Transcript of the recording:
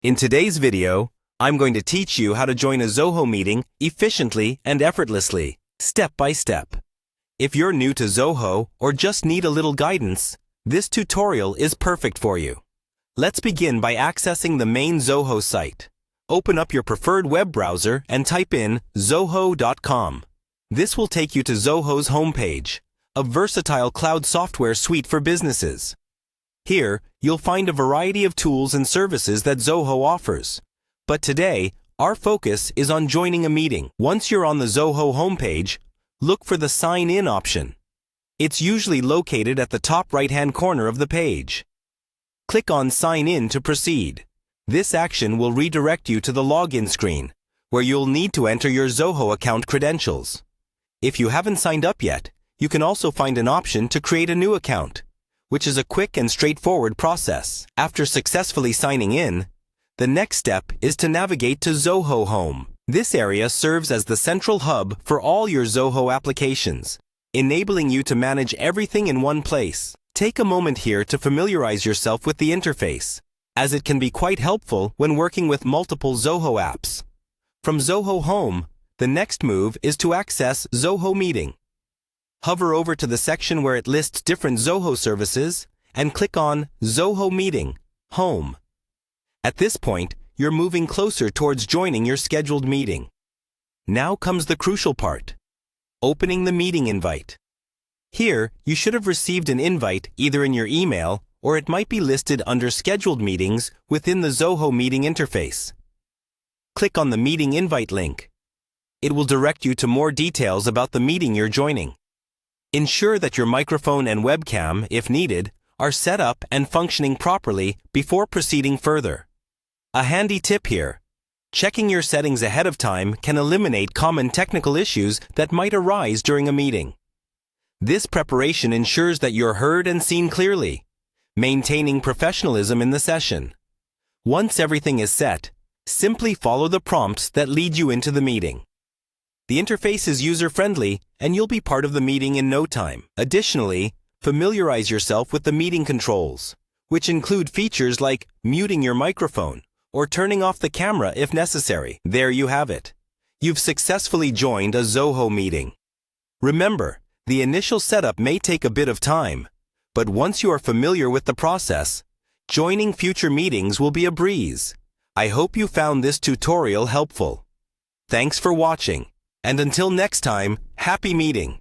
In today's video, I'm going to teach you how to join a Zoho meeting efficiently and effortlessly, step by step. If you're new to Zoho or just need a little guidance, this tutorial is perfect for you. Let's begin by accessing the main Zoho site. Open up your preferred web browser and type in zoho.com. This will take you to Zoho's homepage, a versatile cloud software suite for businesses. Here, you'll find a variety of tools and services that Zoho offers. But today, our focus is on joining a meeting. Once you're on the Zoho homepage, look for the Sign In option. It's usually located at the top right-hand corner of the page. Click on Sign In to proceed. This action will redirect you to the login screen, where you'll need to enter your Zoho account credentials. If you haven't signed up yet, you can also find an option to create a new account, which is a quick and straightforward process. After successfully signing in, the next step is to navigate to Zoho Home. This area serves as the central hub for all your Zoho applications, enabling you to manage everything in one place. Take a moment here to familiarize yourself with the interface, as it can be quite helpful when working with multiple Zoho apps. From Zoho Home, the next move is to access Zoho Meeting. Hover over to the section where it lists different Zoho services and click on Zoho Meeting, Home. At this point, you're moving closer towards joining your scheduled meeting. Now comes the crucial part: opening the meeting invite. Here, you should have received an invite either in your email or it might be listed under Scheduled Meetings within the Zoho Meeting interface. Click on the meeting invite link. It will direct you to more details about the meeting you're joining. Ensure that your microphone and webcam, if needed, are set up and functioning properly before proceeding further. A handy tip here: checking your settings ahead of time can eliminate common technical issues that might arise during a meeting. This preparation ensures that you're heard and seen clearly, maintaining professionalism in the session. Once everything is set, simply follow the prompts that lead you into the meeting. The interface is user-friendly, and you'll be part of the meeting in no time. Additionally, familiarize yourself with the meeting controls, which include features like muting your microphone or turning off the camera if necessary. There you have it. You've successfully joined a Zoho meeting. Remember, the initial setup may take a bit of time, but once you are familiar with the process, joining future meetings will be a breeze. I hope you found this tutorial helpful. Thanks for watching. And until next time, happy meeting!